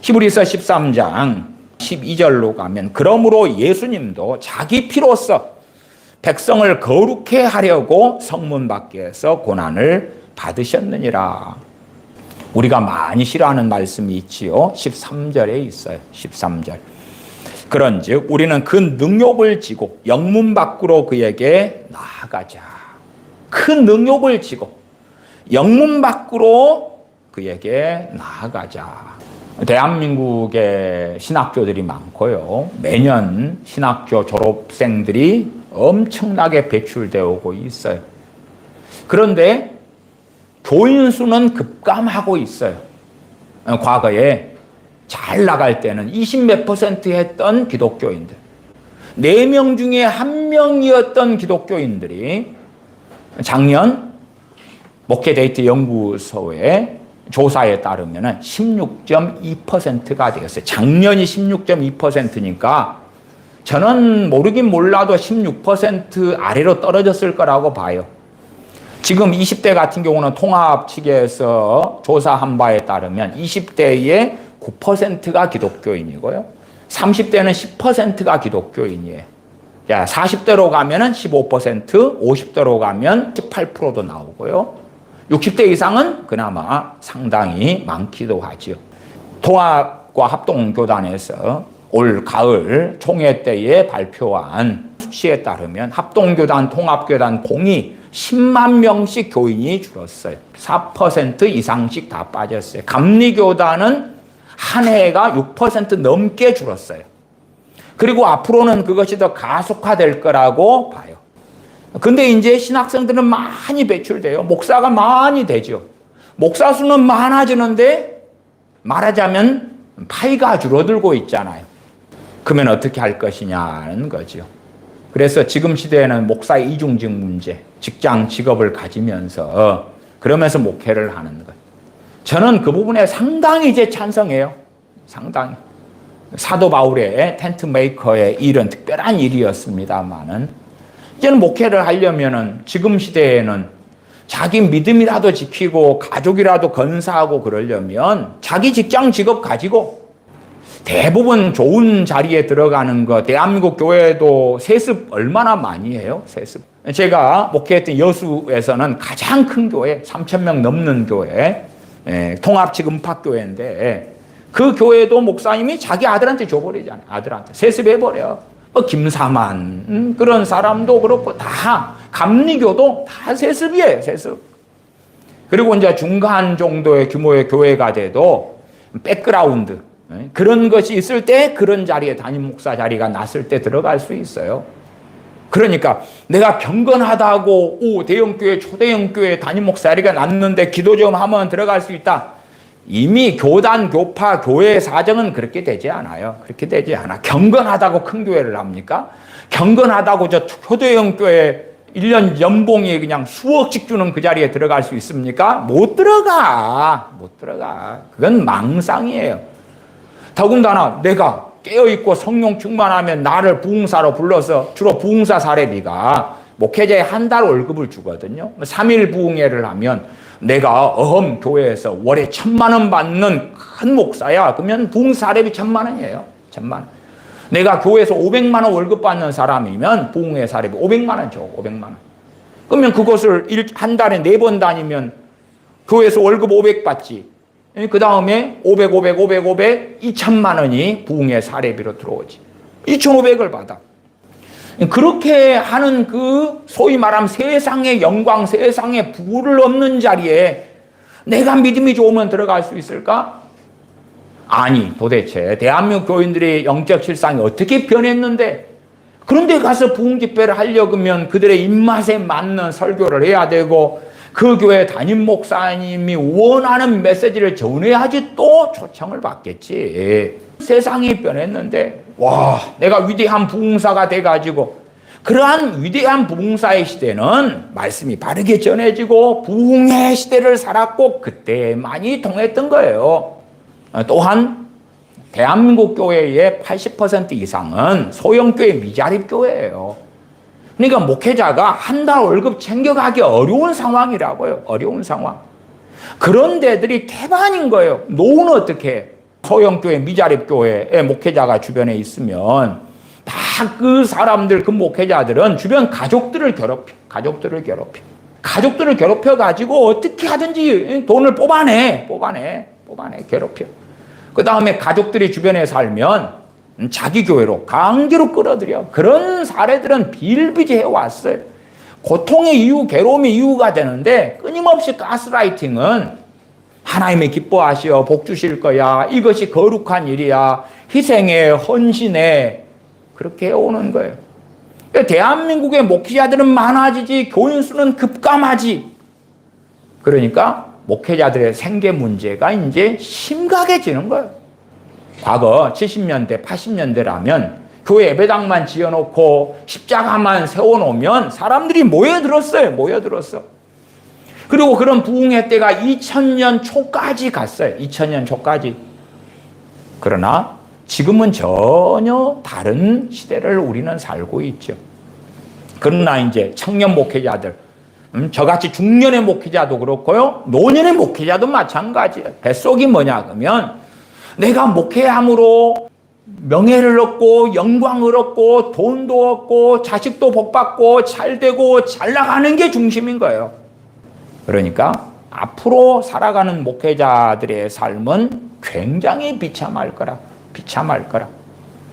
히브리서 13장 12절로 가면 그러므로 예수님도 자기 피로써 백성을 거룩해 하려고 성문 밖에서 고난을 받으셨느니라. 우리가 많이 싫어하는 말씀이 있지요. 13절에 있어요. 13절. 그런즉 우리는 그 능욕을 지고 영문 밖으로 그에게 나아가자. 그 능욕을 지고 영문 밖으로 그에게 나아가자. 대한민국에 신학교들이 많고요. 매년 신학교 졸업생들이 엄청나게 배출되어 오고 있어요. 그런데 교인 수는 급감하고 있어요. 과거에 잘 나갈 때는 20몇 % 했던 기독교인들, 4명 중에 1명이었던 기독교인들이 작년 목회데이트 연구소의 조사에 따르면 16.2%가 되었어요. 작년이 16.2%니까 저는 모르긴 몰라도 16% 아래로 떨어졌을 거라고 봐요. 지금 20대 같은 경우는 통합 측에서 조사한 바에 따르면 20대의 9%가 기독교인이고요. 30대는 10%가 기독교인이에요. 40대로 가면 15%, 50대로 가면 18%도 나오고요. 60대 이상은 그나마 상당히 많기도 하죠. 통합과 합동교단에서 올 가을 총회 때에 발표한 수치에 따르면 합동교단, 통합교단 공이 10만 명씩 교인이 줄었어요. 4% 이상씩 다 빠졌어요. 감리교단은 한 해가 6% 넘게 줄었어요. 그리고 앞으로는 그것이 더 가속화될 거라고 봐요. 근데 이제 신학생들은 많이 배출돼요. 목사가 많이 되죠. 목사 수는 많아지는데 말하자면 파이가 줄어들고 있잖아요. 그러면 어떻게 할 것이냐는 거죠. 그래서 지금 시대에는 목사의 이중직 문제, 직장, 직업을 가지면서 그러면서 목회를 하는 것. 저는 그 부분에 상당히 이제 찬성해요. 상당히. 사도 바울의 텐트 메이커의 일은 특별한 일이었습니다만은 이제는 목회를 하려면은 지금 시대에는 자기 믿음이라도 지키고 가족이라도 건사하고 그러려면 자기 직장 직업 가지고 대부분 좋은 자리에 들어가는 거. 대한민국 교회도 세습 얼마나 많이 해요? 세습. 제가 목회했던 여수에서는 가장 큰 교회, 3,000명 넘는 교회, 통합 측 음팍교회인데 그 교회도 목사님이 자기 아들한테 줘버리잖아요. 아들한테 세습해버려. 김사만 그런 사람도 그렇고 다 감리교도 다 세습이에요. 세습. 그리고 이제 중간 정도의 규모의 교회가 돼도 백그라운드 그런 것이 있을 때 그런 자리에 담임 목사 자리가 났을 때 들어갈 수 있어요. 그러니까 내가 경건하다고 대형교회 초대형교회 담임 목사 자리가 났는데 기도 좀 하면 들어갈 수 있다. 이미 교단, 교파, 교회 사정은 그렇게 되지 않아요. 그렇게 되지 않아. 경건하다고 큰 교회를 합니까? 경건하다고 저 초대형 교회 1년 연봉이 그냥 수억씩 주는 그 자리에 들어갈 수 있습니까? 못 들어가. 못 들어가. 그건 망상이에요. 더군다나 내가 깨어있고 성령 충만하면 나를 부흥사로 불러서 주로 부흥사 사례비가 목회자의 한 달 월급을 주거든요. 3일 부흥회를 하면 내가 어험 교회에서 월에 1,000만 원 받는 큰 목사야. 그러면 부흥사 사례비 1,000만 원이에요. 1,000만 원. 내가 교회에서 500만 원 월급 받는 사람이면 부흥회 사례비 500만 원 줘. 500만 원. 그러면 그것을 한 달에 4번 다니면 교회에서 월급 500 받지. 그 다음에 500, 500, 500, 500, 2,000만 원이 부흥회 사례비로 들어오지. 2,500을 받아. 그렇게 하는 그 소위 말하면 세상의 영광, 세상의 부를 얻는 자리에 내가 믿음이 좋으면 들어갈 수 있을까? 아니, 도대체 대한민국 교인들의 영적 실상이 어떻게 변했는데 그런데 가서 부흥집회를 하려고 하면 그들의 입맛에 맞는 설교를 해야 되고 그 교회 담임 목사님이 원하는 메시지를 전해야지 또 초청을 받겠지. 세상이 변했는데 와, 내가 위대한 부흥사가 돼가지고 그러한 위대한 부흥사의 시대는 말씀이 바르게 전해지고 부흥의 시대를 살았고 그때만이 통했던 거예요. 또한 대한민국 교회의 80% 이상은 소형교회 미자립 교회예요. 그러니까 목회자가 한 달 월급 챙겨가기 어려운 상황이라고요. 어려운 상황. 그런 데들이 태반인 거예요. 노후는 어떻게 해? 소형교회, 미자립교회의 목회자가 주변에 있으면 다 그 사람들, 그 목회자들은 주변 가족들을 괴롭혀. 가족들을 괴롭혀가지고 어떻게 하든지 돈을 뽑아내. 괴롭혀. 그 다음에 가족들이 주변에 살면 자기 교회로 강제로 끌어들여. 그런 사례들은 비일비재해 왔어요. 고통의 이유, 괴로움의 이유가 되는데 끊임없이 가스라이팅은 하나님이 기뻐하시어 복 주실 거야. 이것이 거룩한 일이야. 희생해, 헌신해. 그렇게 해오는 거예요. 대한민국의 목회자들은 많아지지 교인 수는 급감하지. 그러니까 목회자들의 생계 문제가 이제 심각해지는 거예요. 과거 70년대, 80년대라면 교회 예배당만 지어놓고 십자가만 세워놓으면 사람들이 모여들었어요. 그리고 그런 부흥회 때가 2000년 초까지 갔어요. 2000년 초까지. 그러나 지금은 전혀 다른 시대를 우리는 살고 있죠. 그러나 이제 청년 목회자들, 저같이 중년의 목회자도 그렇고요. 노년의 목회자도 마찬가지예요. 뱃속이 뭐냐 그러면 내가 목회함으로 명예를 얻고 영광을 얻고 돈도 얻고 자식도 복받고 잘되고 잘나가는 게 중심인 거예요. 그러니까 앞으로 살아가는 목회자들의 삶은 굉장히 비참할 거라.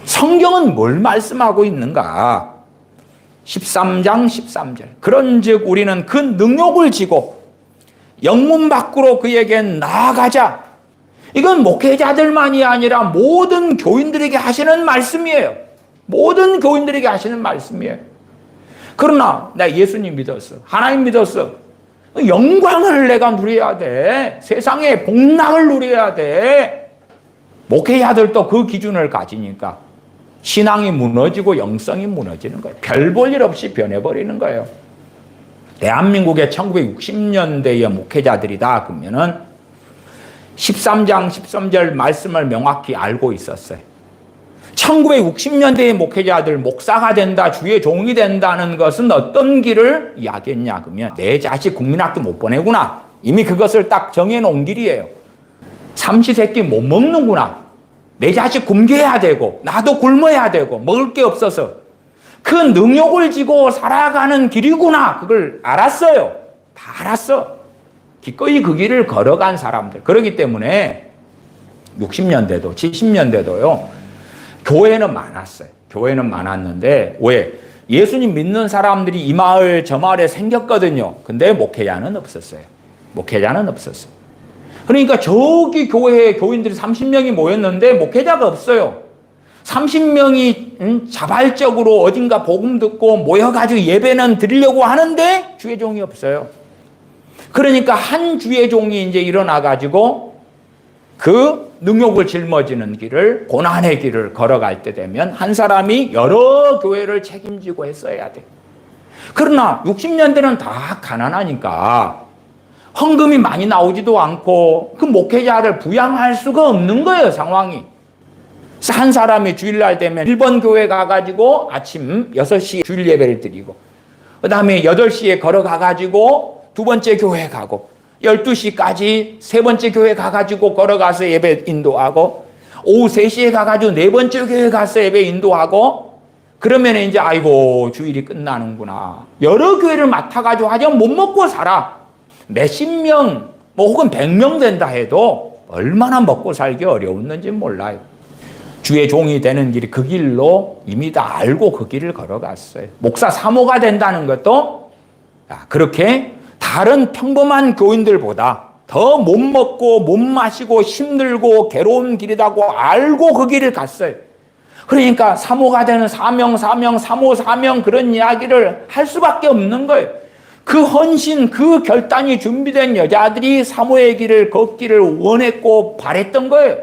성경은 뭘 말씀하고 있는가? 13장 13절. 그런즉 우리는 그 능욕을 지고 영문 밖으로 그에게 나아가자. 이건 목회자들만이 아니라 모든 교인들에게 하시는 말씀이에요. 그러나 나 예수님 믿었어. 하나님 믿었어. 영광을 내가 누려야 돼. 세상의 복락을 누려야 돼. 목회자들도 그 기준을 가지니까 신앙이 무너지고 영성이 무너지는 거예요. 별 볼 일 없이 변해버리는 거예요. 대한민국의 1960년대의 목회자들이다 그러면은 13장 13절 말씀을 명확히 알고 있었어요. 1960년대의 목회자들 목사가 된다, 주의 종이 된다는 것은 어떤 길을 이야기했냐 그러면 내 자식 국민학교 못 보내구나. 이미 그것을 딱 정해놓은 길이에요. 삼시세끼 못 먹는구나. 내 자식 굶겨야 되고 나도 굶어야 되고 먹을 게 없어서 그 능욕을 지고 살아가는 길이구나. 그걸 알았어요. 다 알았어. 기꺼이 그 길을 걸어간 사람들. 그렇기 때문에 60년대도 70년대도요. 교회는 많았어요. 교회는 많았는데 왜? 예수님 믿는 사람들이 이 마을 저 마을에 생겼거든요. 근데 목회자는 없었어요. 그러니까 저기 교회에 교인들이 30명이 모였는데 목회자가 없어요. 30명이 자발적으로 어딘가 복음 듣고 모여가지고 예배는 드리려고 하는데 주의 종이 없어요. 그러니까 한 주의 종이 이제 일어나가지고 그 능욕을 짊어지는 길을, 고난의 길을 걸어갈 때 되면 한 사람이 여러 교회를 책임지고 했어야 돼. 그러나 60년대는 다 가난하니까 헌금이 많이 나오지도 않고 그 목회자를 부양할 수가 없는 거예요, 상황이. 그래서 한 사람이 주일날 되면 1번 교회 가가지고 아침 6시에 주일 예배를 드리고 그 다음에 8시에 걸어가가지고 두 번째 교회 가고 12시까지 세 번째 교회 가가지고 걸어가서 예배 인도하고 오후 3시에 가가지고 네 번째 교회 가서 예배 인도하고 그러면 이제 아이고 주일이 끝나는구나. 여러 교회를 맡아가지고 하지만 못 먹고 살아. 몇십 명 혹은 100명 된다 해도 얼마나 먹고 살기 어려웠는지 몰라요. 주의 종이 되는 길이 그 길로 이미 다 알고 그 길을 걸어갔어요. 목사 사모가 된다는 것도 그렇게 다른 평범한 교인들보다 더 못 먹고 못 마시고 힘들고 괴로운 길이라고 알고 그 길을 갔어요. 그러니까 사모가 되는 사명, 사모, 사명 그런 이야기를 할 수밖에 없는 거예요. 그 헌신, 그 결단이 준비된 여자들이 사모의 길을 걷기를 원했고 바랬던 거예요.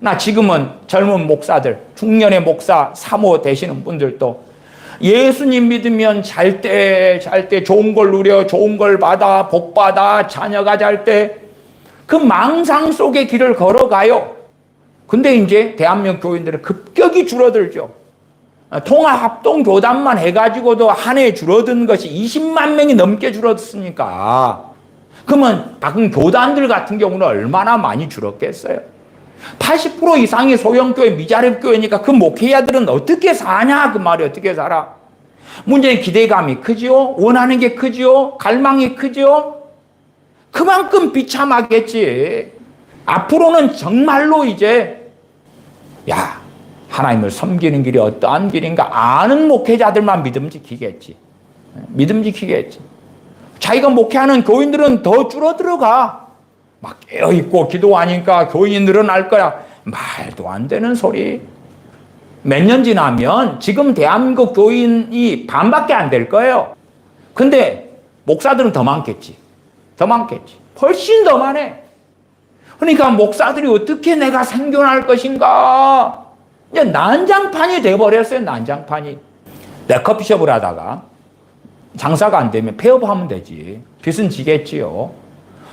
나 지금은 젊은 목사들, 중년의 목사, 사모 되시는 분들도 예수님 믿으면 잘 때 좋은 걸 누려, 좋은 걸 받아, 복 받아, 자녀가 잘 때 그 망상 속의 길을 걸어가요. 근데 이제 대한민국 교인들은 급격히 줄어들죠. 통합합동교단만 해가지고도 한 해 줄어든 것이 20만 명이 넘게 줄었으니까 그러면 작은 교단들 같은 경우는 얼마나 많이 줄었겠어요. 80% 이상이 소형교회, 미자립교회니까 그 목회자들은 어떻게 사냐? 그 말이 어떻게 살아? 문제는 기대감이 크지요? 원하는 게 크지요? 갈망이 크지요? 그만큼 비참하겠지. 앞으로는 정말로 이제 하나님을 섬기는 길이 어떠한 길인가 아는 목회자들만 믿음지키겠지. 믿음지키겠지. 자기가 목회하는 교인들은 더 줄어들어가. 막 깨어있고 기도하니까 교인이 늘어날 거야. 말도 안 되는 소리. 몇 년 지나면 지금 대한민국 교인이 반밖에 안 될 거예요. 근데 목사들은 더 많겠지. 더 많겠지. 훨씬 더 많아. 그러니까 목사들이 어떻게 내가 생존할 것인가. 이제 난장판이 돼버렸어요. 난장판이. 내 커피숍을 하다가 장사가 안 되면 폐업하면 되지. 빚은 지겠지요.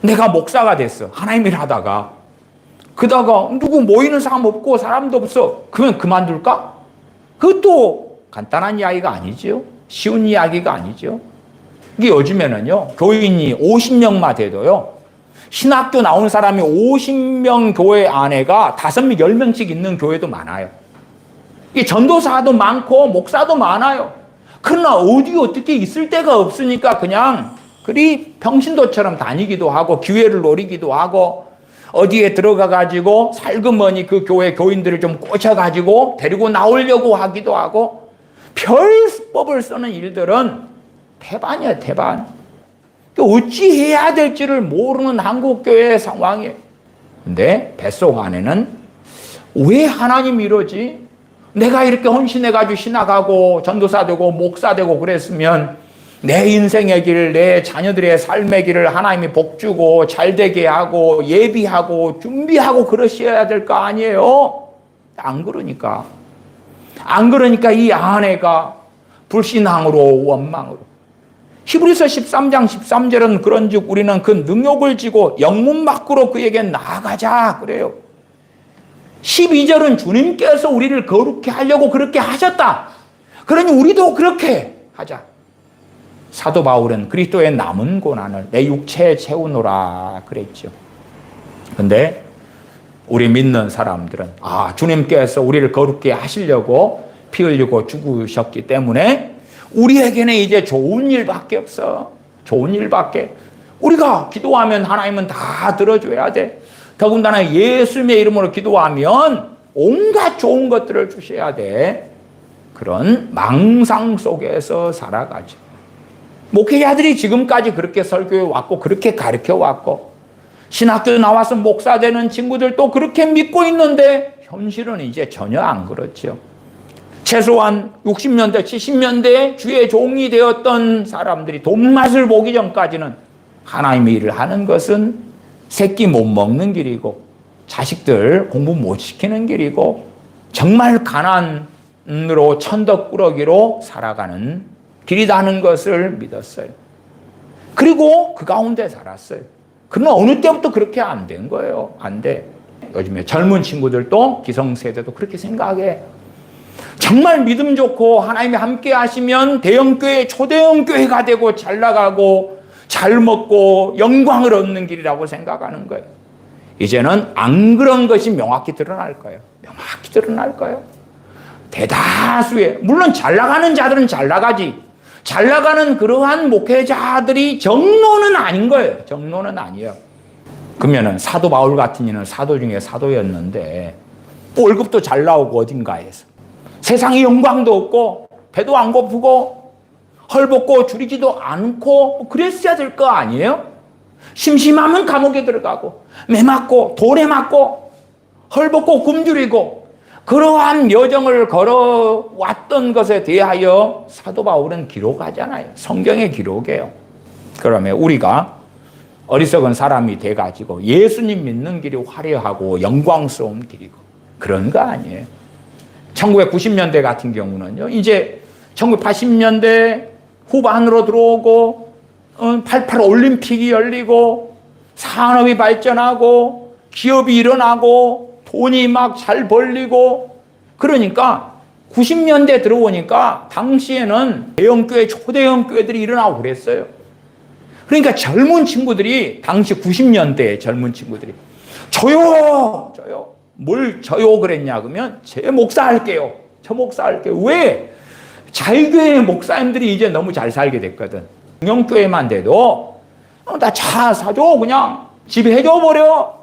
내가 목사가 됐어. 하나님 일 하다가. 그러다가 누구 모이는 사람 없고 사람도 없어. 그러면 그만둘까? 그것도 간단한 이야기가 아니죠. 쉬운 이야기가 아니죠. 이게 요즘에는요. 교인이 50명만 돼도요. 신학교 나온 사람이 50명 교회 안에가 5명, 10명씩 있는 교회도 많아요. 이게 전도사도 많고 목사도 많아요. 그러나 어디 어떻게 있을 데가 없으니까 그냥 그리 평신도처럼 다니기도 하고 기회를 노리기도 하고 어디에 들어가가지고 살그머니 그 교회 교인들을 좀 꼬셔가지고 데리고 나오려고 하기도 하고 별 수법을 쓰는 일들은 태반이야, 태반. 어찌 해야 될지를 모르는 한국교회의 상황이에요. 근데 뱃속 안에는 왜 하나님이 이러지? 내가 이렇게 헌신해가지고 신학하고 전도사 되고 목사 되고 그랬으면 내 인생의 길, 내 자녀들의 삶의 길을 하나님이 복주고 잘되게 하고 예비하고 준비하고 그러셔야 될 거 아니에요? 안 그러니까. 안 그러니까 이 아내가 불신앙으로 원망으로. 히브리서 13장 13절은 그런즉 우리는 그 능욕을 지고 영문 밖으로 그에게 나아가자 그래요. 12절은 주님께서 우리를 거룩히 하려고 그렇게 하셨다. 그러니 우리도 그렇게 하자. 사도 바울은 그리스도의 남은 고난을 내 육체에 채우노라 그랬죠. 근데 우리 믿는 사람들은 주님께서 우리를 거룩히 하시려고 피 흘리고 죽으셨기 때문에 우리에게는 이제 좋은 일밖에 없어. 좋은 일밖에. 우리가 기도하면 하나님은 다 들어줘야 돼. 더군다나 예수님의 이름으로 기도하면 온갖 좋은 것들을 주셔야 돼. 그런 망상 속에서 살아가죠. 목회자들이 지금까지 그렇게 설교해 왔고 그렇게 가르쳐 왔고 신학교 나와서 목사 되는 친구들도 그렇게 믿고 있는데 현실은 이제 전혀 안 그렇죠. 최소한 60년대, 70년대에 주의 종이 되었던 사람들이 돈맛을 보기 전까지는 하나님의 일을 하는 것은 새끼 못 먹는 길이고 자식들 공부 못 시키는 길이고 정말 가난으로 천덕꾸러기로 살아가는 길이라는 것을 믿었어요. 그리고 그 가운데 살았어요. 그러나 어느 때부터 그렇게 안 된 거예요. 안 돼. 요즘에 젊은 친구들도 기성세대도 그렇게 생각해. 정말 믿음 좋고 하나님이 함께 하시면 대형교회, 초대형교회가 되고 잘 나가고 잘 먹고 영광을 얻는 길이라고 생각하는 거예요. 이제는 안 그런 것이 명확히 드러날 거예요. 명확히 드러날 거예요. 대다수의, 물론 잘 나가는 자들은 잘 나가지. 잘 나가는 그러한 목회자들이 정로는 아닌 거예요. 정로는 아니에요. 그러면은 사도 바울 같은 이는 사도 중에 사도였는데 월급도 잘 나오고 어딘가에서 세상에 영광도 없고 배도 안 고프고 헐벗고 줄이지도 않고 그랬어야 될 거 아니에요? 심심하면 감옥에 들어가고 매 맞고 돌에 맞고 헐벗고 굶주리고 그러한 여정을 걸어왔던 것에 대하여 사도 바울은 기록하잖아요. 성경의 기록이에요. 그러면 우리가 어리석은 사람이 돼가지고 예수님 믿는 길이 화려하고 영광스러운 길이고 그런 거 아니에요. 1990년대 같은 경우는요. 이제 1980년대 후반으로 들어오고 88 올림픽이 열리고 산업이 발전하고 기업이 일어나고 돈이 막 잘 벌리고 그러니까 90년대 들어오니까 당시에는 대형교회, 초대형교회들이 일어나고 그랬어요. 그러니까 젊은 친구들이 당시 90년대 젊은 친구들이 저요 뭘 저요 그랬냐 그러면 제 목사 할게요. 저 목사 할게요. 왜? 자유교회 목사님들이 이제 너무 잘 살게 됐거든. 공영교회만 돼도 나 차 사줘 그냥 집에 해줘 버려.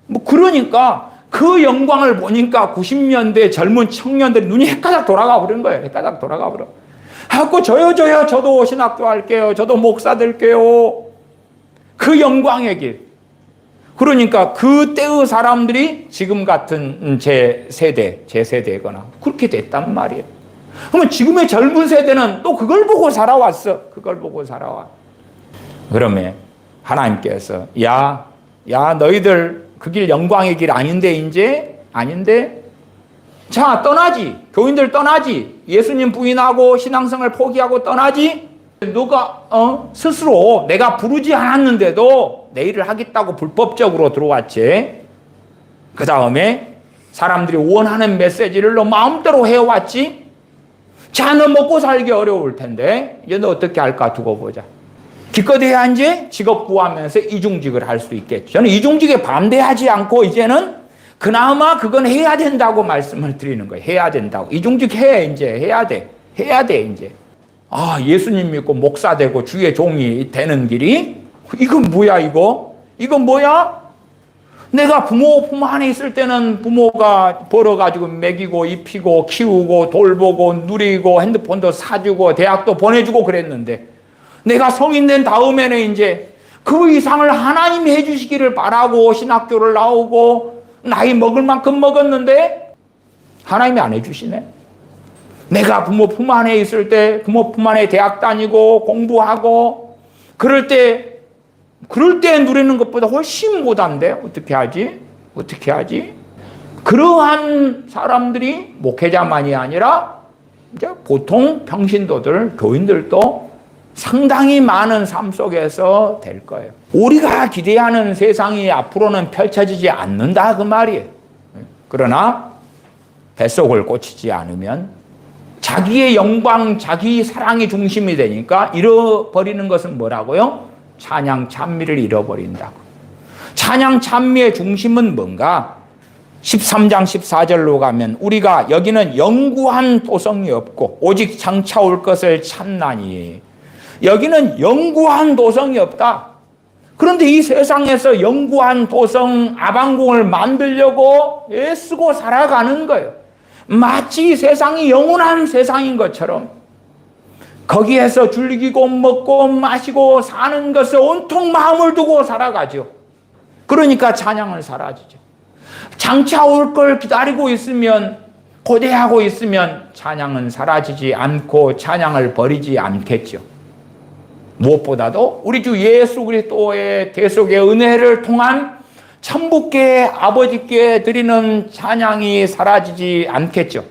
뭐 그러니까 그 영광을 보니까 90년대 젊은 청년들이 눈이 헷가닥 돌아가 버린 거예요. 헷가닥 돌아가 버려. 하고 저요 저도 신학교 할게요. 저도 목사 될게요. 그 영광의 길. 그러니까 그때의 사람들이 지금 같은 제 세대거나 그렇게 됐단 말이에요. 그러면 지금의 젊은 세대는 또 그걸 보고 살아왔어. 그걸 보고 살아와. 그러면 하나님께서 야 너희들 그 길 영광의 길 아닌데 이제 아닌데 자 떠나지. 교인들 떠나지. 예수님 부인하고 신앙생활 포기하고 떠나지. 누가 스스로 내가 부르지 않았는데도 내 일을 하겠다고 불법적으로 들어왔지. 그 다음에 사람들이 원하는 메시지를 너 마음대로 해왔지. 자, 너 먹고 살기 어려울 텐데 이제 너 어떻게 할까 두고 보자. 기껏해야 이제 직업 구하면서 이중직을 할 수 있겠죠. 저는 이중직에 반대하지 않고 이제는 그나마 그건 해야 된다고 말씀을 드리는 거예요. 해야 된다고. 이중직 이제 해야 돼 이제. 아, 예수님 믿고 목사 되고 주의 종이 되는 길이 이건 뭐야 이거? 이건 뭐야? 내가 부모 안에 있을 때는 부모가 벌어가지고 먹이고 입히고 키우고 돌보고 누리고 핸드폰도 사주고 대학도 보내주고 그랬는데 내가 성인 된 다음에는 이제 그 이상을 하나님이 해주시기를 바라고 신학교를 나오고 나이 먹을 만큼 먹었는데 하나님이 안 해주시네. 내가 부모 품 안에 있을 때 부모 품 안에 대학 다니고 공부하고 그럴 때 누리는 것보다 훨씬 못한데 어떻게 하지? 그러한 사람들이 목회자만이 아니라 이제 보통 평신도들, 교인들도 상당히 많은 삶 속에서 될 거예요. 우리가 기대하는 세상이 앞으로는 펼쳐지지 않는다 그 말이에요. 그러나 뱃속을 꽂히지 않으면 자기의 영광, 자기 사랑이 중심이 되니까 잃어버리는 것은 뭐라고요? 찬양, 찬미를 잃어버린다고. 찬양, 찬미의 중심은 뭔가? 13장 14절로 가면 우리가 여기는 영구한 도성이 없고 오직 장차 올 것을 찾나니 여기는 영구한 도성이 없다. 그런데 이 세상에서 영구한 도성 아방궁을 만들려고 애쓰고 살아가는 거예요. 마치 세상이 영원한 세상인 것처럼 거기에서 즐기고 먹고 마시고 사는 것에 온통 마음을 두고 살아가죠. 그러니까 찬양은 사라지죠. 장차 올 걸 기다리고 있으면 고대하고 있으면 찬양은 사라지지 않고 찬양을 버리지 않겠죠. 무엇보다도 우리 주 예수 그리스도의 대속의 은혜를 통한 천국계 아버지께 드리는 찬양이 사라지지 않겠죠.